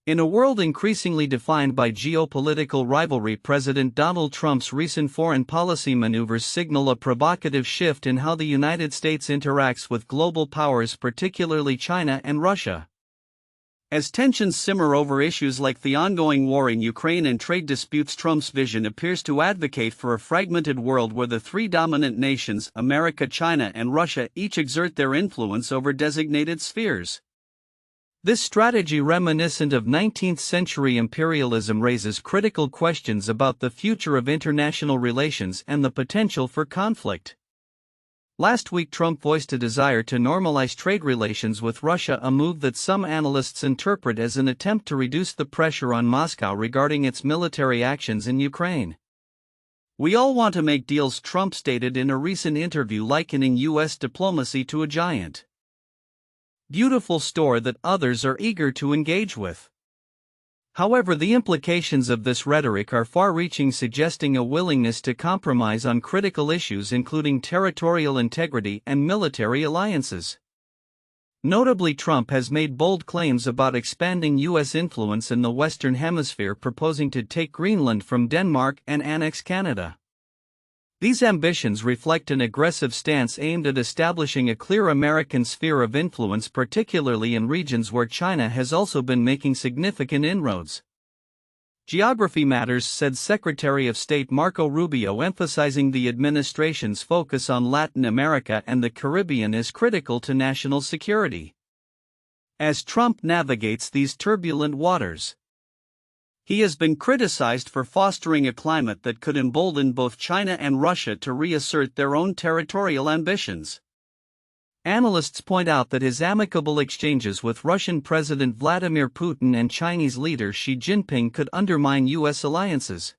In a world increasingly defined by geopolitical rivalry, President Donald Trump's recent foreign policy maneuvers signal a provocative shift in how the United States interacts with global powers, particularly China and Russia. As tensions simmer over issues like the ongoing war in Ukraine and trade disputes, Trump's vision appears to advocate for a fragmented world where the three dominant nations, America, China, and Russia, each exert their influence over designated spheres. This strategy, reminiscent of 19th-century imperialism, raises critical questions about the future of international relations and the potential for conflict. Last week, Trump voiced a desire to normalize trade relations with Russia, a move that some analysts interpret as an attempt to reduce the pressure on Moscow regarding its military actions in Ukraine. "We all want to make deals," Trump stated in a recent interview, likening U.S. diplomacy to a giant beautiful store that others are eager to engage with. However, the implications of this rhetoric are far-reaching, suggesting a willingness to compromise on critical issues including territorial integrity and military alliances. Notably, Trump has made bold claims about expanding U.S. influence in the Western Hemisphere, proposing to take Greenland from Denmark and annex Canada. These ambitions reflect an aggressive stance aimed at establishing a clear American sphere of influence, particularly in regions where China has also been making significant inroads. "Geography matters," said Secretary of State Marco Rubio, emphasizing the administration's focus on Latin America and the Caribbean is critical to national security. As Trump navigates these turbulent waters, he has been criticized for fostering a climate that could embolden both China and Russia to reassert their own territorial ambitions. Analysts point out that his amicable exchanges with Russian President Vladimir Putin and Chinese leader Xi Jinping could undermine U.S. alliances.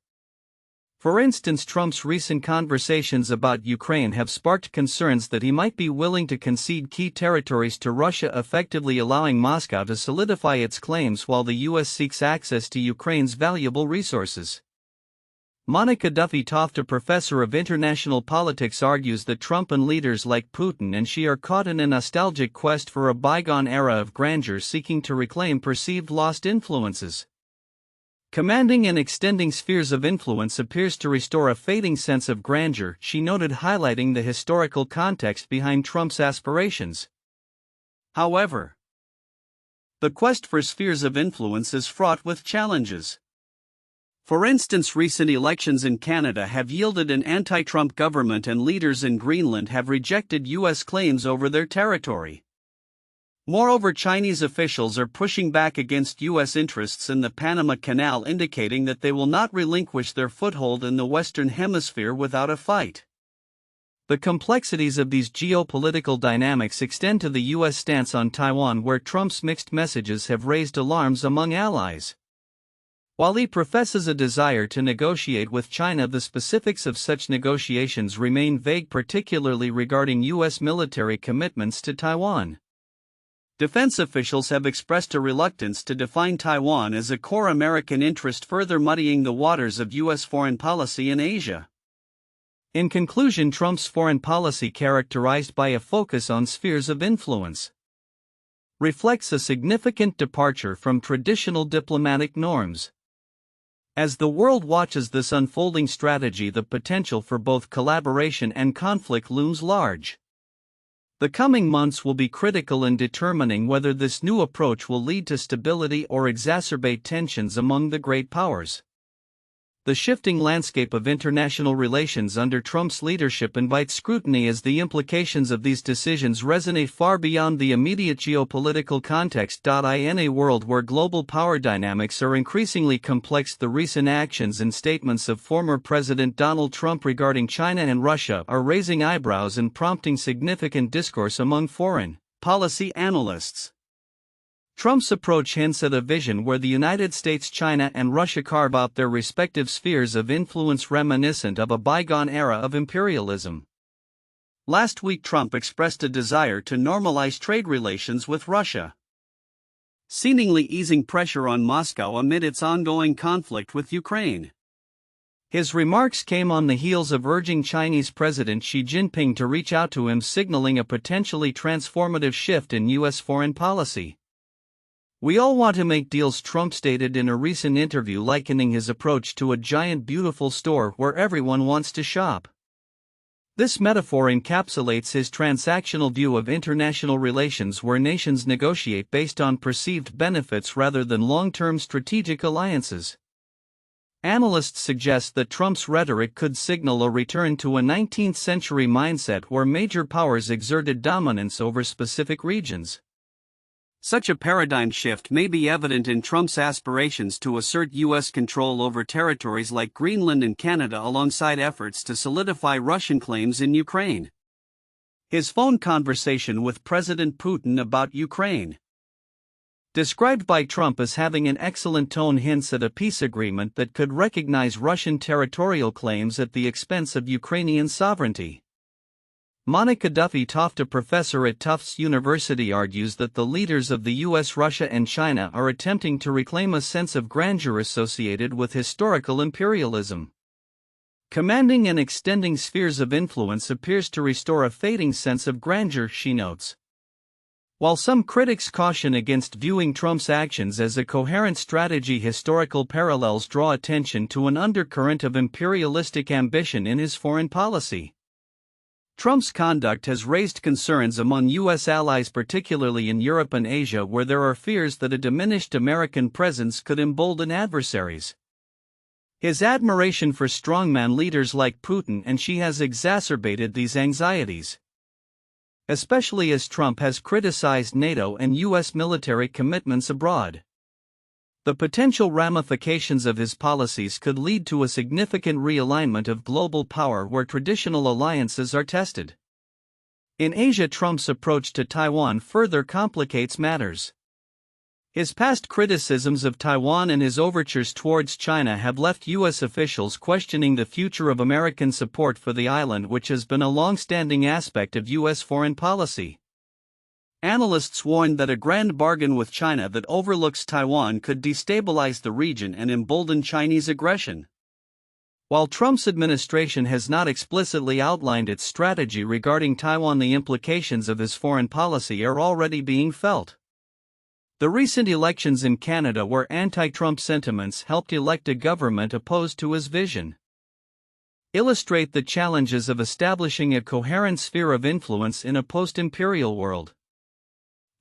For instance, Trump's recent conversations about Ukraine have sparked concerns that he might be willing to concede key territories to Russia, effectively allowing Moscow to solidify its claims while the U.S. seeks access to Ukraine's valuable resources. Monica Duffy-Toft, a professor of international politics, argues that Trump and leaders like Putin and Xi are caught in a nostalgic quest for a bygone era of grandeur, seeking to reclaim perceived lost influences. "Commanding and extending spheres of influence appears to restore a fading sense of grandeur," she noted, highlighting the historical context behind Trump's aspirations. However, the quest for spheres of influence is fraught with challenges. For instance, recent elections in Canada have yielded an anti-Trump government, and leaders in Greenland have rejected U.S. claims over their territory. Moreover, Chinese officials are pushing back against U.S. interests in the Panama Canal, indicating that they will not relinquish their foothold in the Western Hemisphere without a fight. The complexities of these geopolitical dynamics extend to the U.S. stance on Taiwan, where Trump's mixed messages have raised alarms among allies. While he professes a desire to negotiate with China, the specifics of such negotiations remain vague, particularly regarding U.S. military commitments to Taiwan. Defense officials have expressed a reluctance to define Taiwan as a core American interest, further muddying the waters of U.S. foreign policy in Asia. In conclusion, Trump's foreign policy, characterized by a focus on spheres of influence, reflects a significant departure from traditional diplomatic norms. As the world watches this unfolding strategy, the potential for both collaboration and conflict looms large. The coming months will be critical in determining whether this new approach will lead to stability or exacerbate tensions among the great powers. The shifting landscape of international relations under Trump's leadership invites scrutiny, as the implications of these decisions resonate far beyond the immediate geopolitical context. In a world where global power dynamics are increasingly complex, the recent actions and statements of former President Donald Trump regarding China and Russia are raising eyebrows and prompting significant discourse among foreign policy analysts. Trump's approach hints at a vision where the United States, China, and Russia carve out their respective spheres of influence, reminiscent of a bygone era of imperialism. Last week, Trump expressed a desire to normalize trade relations with Russia, seemingly easing pressure on Moscow amid its ongoing conflict with Ukraine. His remarks came on the heels of urging Chinese President Xi Jinping to reach out to him, signaling a potentially transformative shift in U.S. foreign policy. "We all want to make deals," Trump stated in a recent interview, likening his approach to a giant beautiful store where everyone wants to shop. This metaphor encapsulates his transactional view of international relations, where nations negotiate based on perceived benefits rather than long-term strategic alliances. Analysts suggest that Trump's rhetoric could signal a return to a 19th-century mindset where major powers exerted dominance over specific regions. Such a paradigm shift may be evident in Trump's aspirations to assert U.S. control over territories like Greenland and Canada, alongside efforts to solidify Russian claims in Ukraine. His phone conversation with President Putin about Ukraine, described by Trump as having an excellent tone, hints at a peace agreement that could recognize Russian territorial claims at the expense of Ukrainian sovereignty. Monica Duffy Toft, a professor at Tufts University, argues that the leaders of the US, Russia, and China are attempting to reclaim a sense of grandeur associated with historical imperialism. Commanding and extending spheres of influence appears to restore a fading sense of grandeur, she notes. While some critics caution against viewing Trump's actions as a coherent strategy, historical parallels draw attention to an undercurrent of imperialistic ambition in his foreign policy. Trump's conduct has raised concerns among U.S. allies, particularly in Europe and Asia, where there are fears that a diminished American presence could embolden adversaries. His admiration for strongman leaders like Putin and Xi has exacerbated these anxieties, especially as Trump has criticized NATO and U.S. military commitments abroad. The potential ramifications of his policies could lead to a significant realignment of global power where traditional alliances are tested. In Asia, Trump's approach to Taiwan further complicates matters. His past criticisms of Taiwan and his overtures towards China have left U.S. officials questioning the future of American support for the island, which has been a long-standing aspect of U.S. foreign policy. Analysts warned that a grand bargain with China that overlooks Taiwan could destabilize the region and embolden Chinese aggression. While Trump's administration has not explicitly outlined its strategy regarding Taiwan, the implications of his foreign policy are already being felt. The recent elections in Canada, where anti-Trump sentiments helped elect a government opposed to his vision, illustrate the challenges of establishing a coherent sphere of influence in a post-imperial world.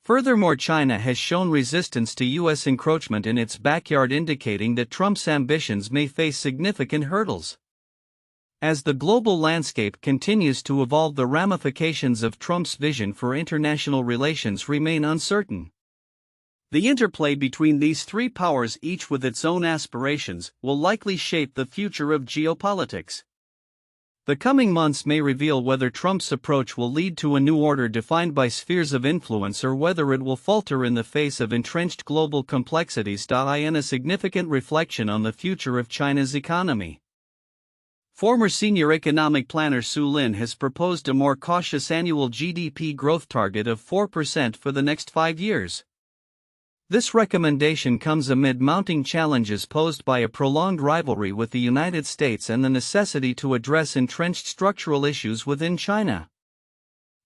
Furthermore, China has shown resistance to U.S. encroachment in its backyard, indicating that Trump's ambitions may face significant hurdles. As the global landscape continues to evolve, the ramifications of Trump's vision for international relations remain uncertain. The interplay between these three powers, each with its own aspirations, will likely shape the future of geopolitics. The coming months may reveal whether Trump's approach will lead to a new order defined by spheres of influence, or whether it will falter in the face of entrenched global complexities. In a significant reflection on the future of China's economy, former senior economic planner Su Lin has proposed a more cautious annual GDP growth target of 4% for the next 5 years. This recommendation comes amid mounting challenges posed by a prolonged rivalry with the United States and the necessity to address entrenched structural issues within China.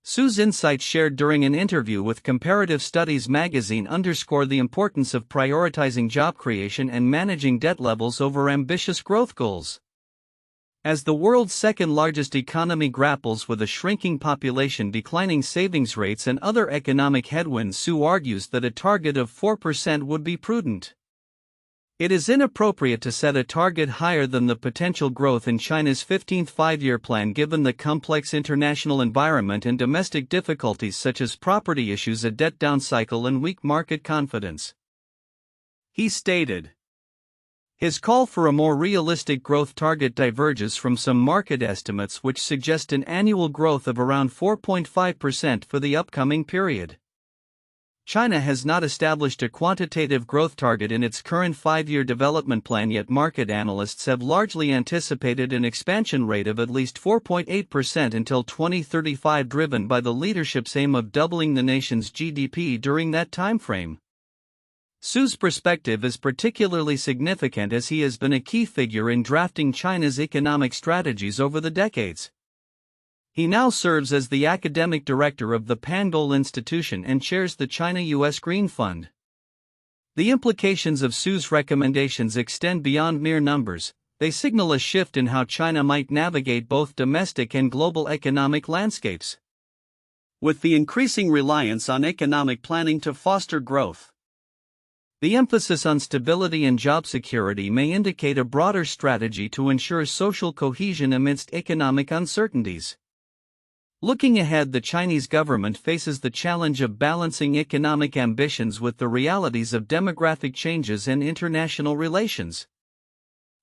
Su's insights, shared during an interview with Comparative Studies magazine, underscore the importance of prioritizing job creation and managing debt levels over ambitious growth goals. As the world's second-largest economy grapples with a shrinking population, declining savings rates, and other economic headwinds, Su argues that a target of 4% would be prudent. It is inappropriate to set a target higher than the potential growth in China's 15th five-year plan, given the complex international environment and domestic difficulties such as property issues, a debt down cycle, and weak market confidence, he stated. His call for a more realistic growth target diverges from some market estimates, which suggest an annual growth of around 4.5% for the upcoming period. China has not established a quantitative growth target in its current 5-year development plan, yet market analysts have largely anticipated an expansion rate of at least 4.8% until 2035, driven by the leadership's aim of doubling the nation's GDP during that timeframe. Su's perspective is particularly significant as he has been a key figure in drafting China's economic strategies over the decades. He now serves as the academic director of the Pangoal Institution and chairs the China-US Green Fund. The implications of Su's recommendations extend beyond mere numbers. They signal a shift in how China might navigate both domestic and global economic landscapes. With the increasing reliance on economic planning to foster growth, the emphasis on stability and job security may indicate a broader strategy to ensure social cohesion amidst economic uncertainties. Looking ahead, the Chinese government faces the challenge of balancing economic ambitions with the realities of demographic changes and international relations.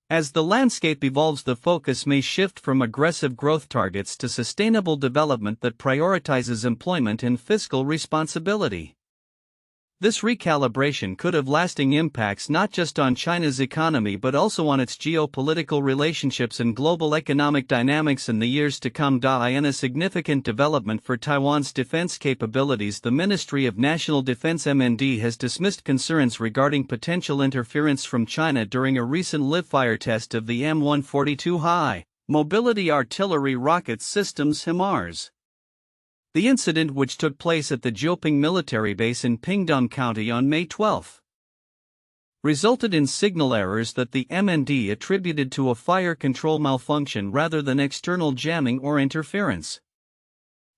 As the landscape evolves, the focus may shift from aggressive growth targets to sustainable development that prioritizes employment and fiscal responsibility. This recalibration could have lasting impacts not just on China's economy but also on its geopolitical relationships and global economic dynamics in the years to come. In a significant development for Taiwan's defense capabilities, the Ministry of National Defense (MND) has dismissed concerns regarding potential interference from China during a recent live-fire test of the M142 High Mobility Artillery Rocket Systems HIMARS. The incident, which took place at the Jiuping military base in Pingdong County on May 12, resulted in signal errors that the MND attributed to a fire control malfunction rather than external jamming or interference.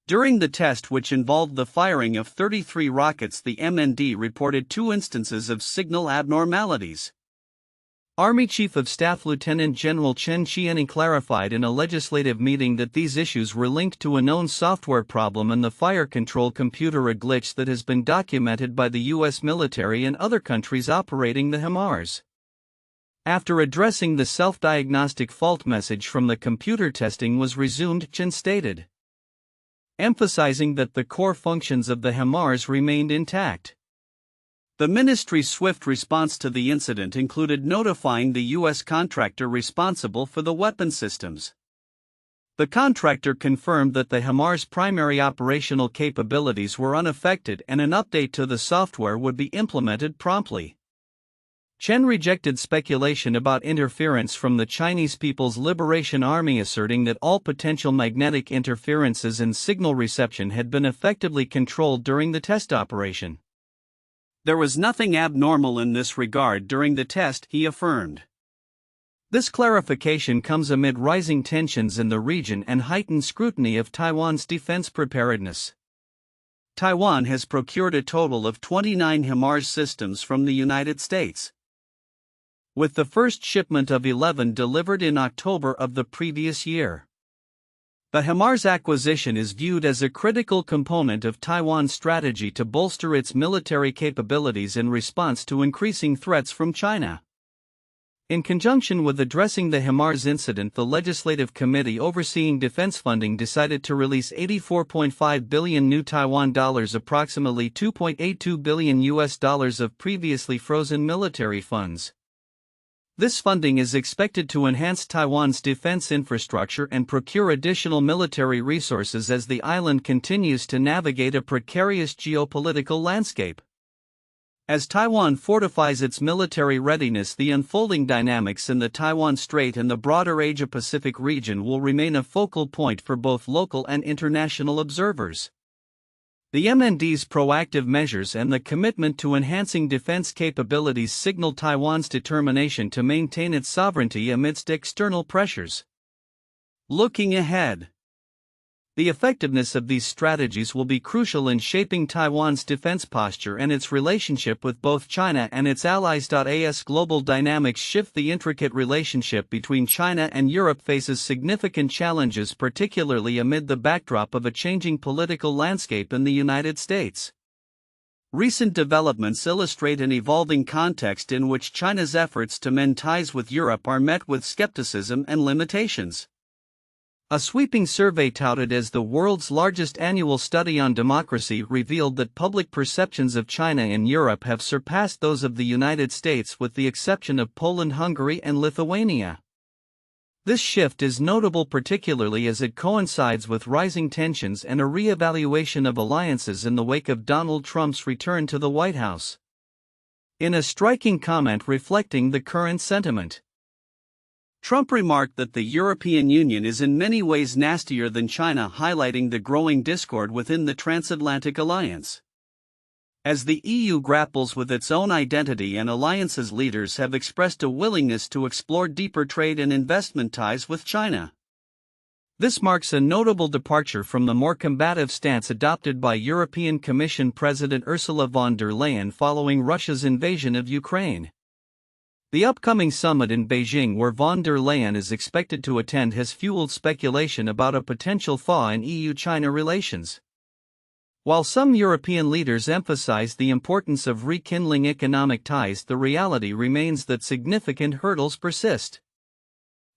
During the test, which involved the firing of 33 rockets, the MND reported 2 instances of signal abnormalities. Army Chief of Staff Lieutenant General Chen Qianning clarified in a legislative meeting that these issues were linked to a known software problem in the fire control computer, a glitch that has been documented by the U.S. military and other countries operating the HIMARS. After addressing the self-diagnostic fault, message from the computer testing was resumed, Chen stated, emphasizing that the core functions of the HIMARS remained intact. The ministry's swift response to the incident included notifying the U.S. contractor responsible for the weapon systems. The contractor confirmed that the HIMARS' primary operational capabilities were unaffected and an update to the software would be implemented promptly. Chen rejected speculation about interference from the Chinese People's Liberation Army, asserting that all potential magnetic interferences and signal reception had been effectively controlled during the test operation. There was nothing abnormal in this regard during the test, he affirmed. This clarification comes amid rising tensions in the region and heightened scrutiny of Taiwan's defense preparedness. Taiwan has procured a total of 29 HIMARS systems from the United States, with the first shipment of 11 delivered in October of the previous year. The HIMARS acquisition is viewed as a critical component of Taiwan's strategy to bolster its military capabilities in response to increasing threats from China. In conjunction with addressing the HIMARS incident, the Legislative Committee overseeing defense funding decided to release 84.5 billion new Taiwan dollars, approximately $2.82 billion of previously frozen military funds. This funding is expected to enhance Taiwan's defense infrastructure and procure additional military resources as the island continues to navigate a precarious geopolitical landscape. As Taiwan fortifies its military readiness, the unfolding dynamics in the Taiwan Strait and the broader Asia-Pacific region will remain a focal point for both local and international observers. The MND's proactive measures and the commitment to enhancing defense capabilities signal Taiwan's determination to maintain its sovereignty amidst external pressures. Looking ahead, the effectiveness of these strategies will be crucial in shaping Taiwan's defense posture and its relationship with both China and its allies. As global dynamics shift, the intricate relationship between China and Europe faces significant challenges, particularly amid the backdrop of a changing political landscape in the United States. Recent developments illustrate an evolving context in which China's efforts to mend ties with Europe are met with skepticism and limitations. A sweeping survey touted as the world's largest annual study on democracy revealed that public perceptions of China in Europe have surpassed those of the United States, with the exception of Poland, Hungary, and Lithuania. This shift is notable particularly as it coincides with rising tensions and a re-evaluation of alliances in the wake of Donald Trump's return to the White House. In a striking comment reflecting the current sentiment, Trump remarked that the European Union is in many ways nastier than China, highlighting the growing discord within the transatlantic alliance. As the EU grapples with its own identity and alliances, leaders have expressed a willingness to explore deeper trade and investment ties with China. This marks a notable departure from the more combative stance adopted by European Commission President Ursula von der Leyen following Russia's invasion of Ukraine. The upcoming summit in Beijing, where von der Leyen is expected to attend, has fueled speculation about a potential thaw in EU-China relations. While some European leaders emphasize the importance of rekindling economic ties, the reality remains that significant hurdles persist.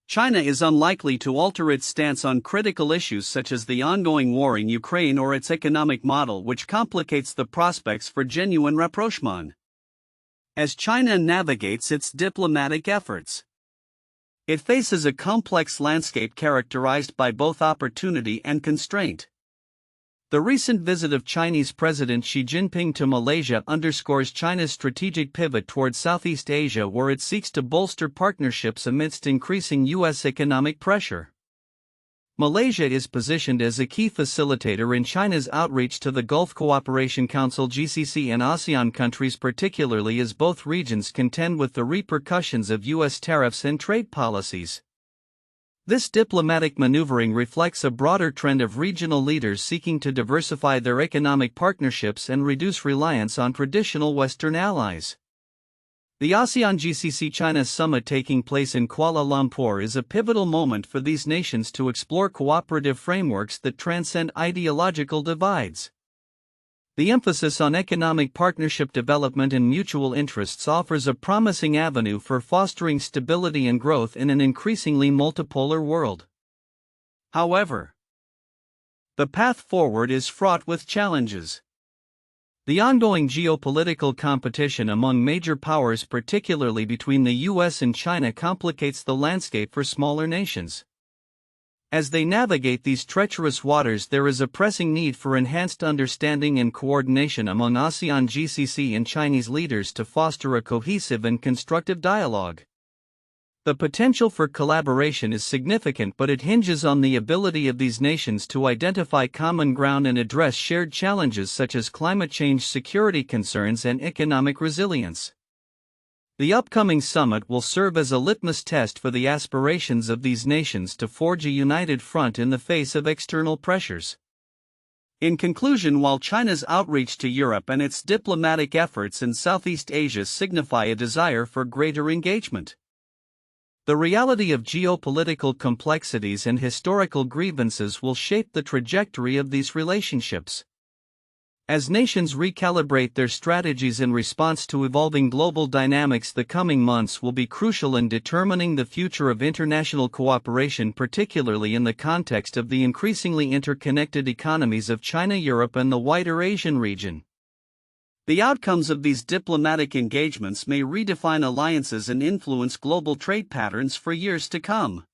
China is unlikely to alter its stance on critical issues such as the ongoing war in Ukraine or its economic model, which complicates the prospects for genuine rapprochement. As China navigates its diplomatic efforts, it faces a complex landscape characterized by both opportunity and constraint. The recent visit of Chinese President Xi Jinping to Malaysia underscores China's strategic pivot towards Southeast Asia, where it seeks to bolster partnerships amidst increasing U.S. economic pressure. Malaysia is positioned as a key facilitator in China's outreach to the Gulf Cooperation Council (GCC) and ASEAN countries, particularly as both regions contend with the repercussions of U.S. tariffs and trade policies. This diplomatic maneuvering reflects a broader trend of regional leaders seeking to diversify their economic partnerships and reduce reliance on traditional Western allies. The ASEAN-GCC-China summit taking place in Kuala Lumpur is a pivotal moment for these nations to explore cooperative frameworks that transcend ideological divides. The emphasis on economic partnership development and mutual interests offers a promising avenue for fostering stability and growth in an increasingly multipolar world. However, the path forward is fraught with challenges. The ongoing geopolitical competition among major powers, particularly between the US and China, complicates the landscape for smaller nations. As they navigate these treacherous waters, there is a pressing need for enhanced understanding and coordination among ASEAN, GCC, and Chinese leaders to foster a cohesive and constructive dialogue. The potential for collaboration is significant, but it hinges on the ability of these nations to identify common ground and address shared challenges such as climate change, security concerns, and economic resilience. The upcoming summit will serve as a litmus test for the aspirations of these nations to forge a united front in the face of external pressures. In conclusion, while China's outreach to Europe and its diplomatic efforts in Southeast Asia signify a desire for greater engagement, the reality of geopolitical complexities and historical grievances will shape the trajectory of these relationships. As nations recalibrate their strategies in response to evolving global dynamics, the coming months will be crucial in determining the future of international cooperation, particularly in the context of the increasingly interconnected economies of China, Europe, and the wider Asian region. The outcomes of these diplomatic engagements may redefine alliances and influence global trade patterns for years to come.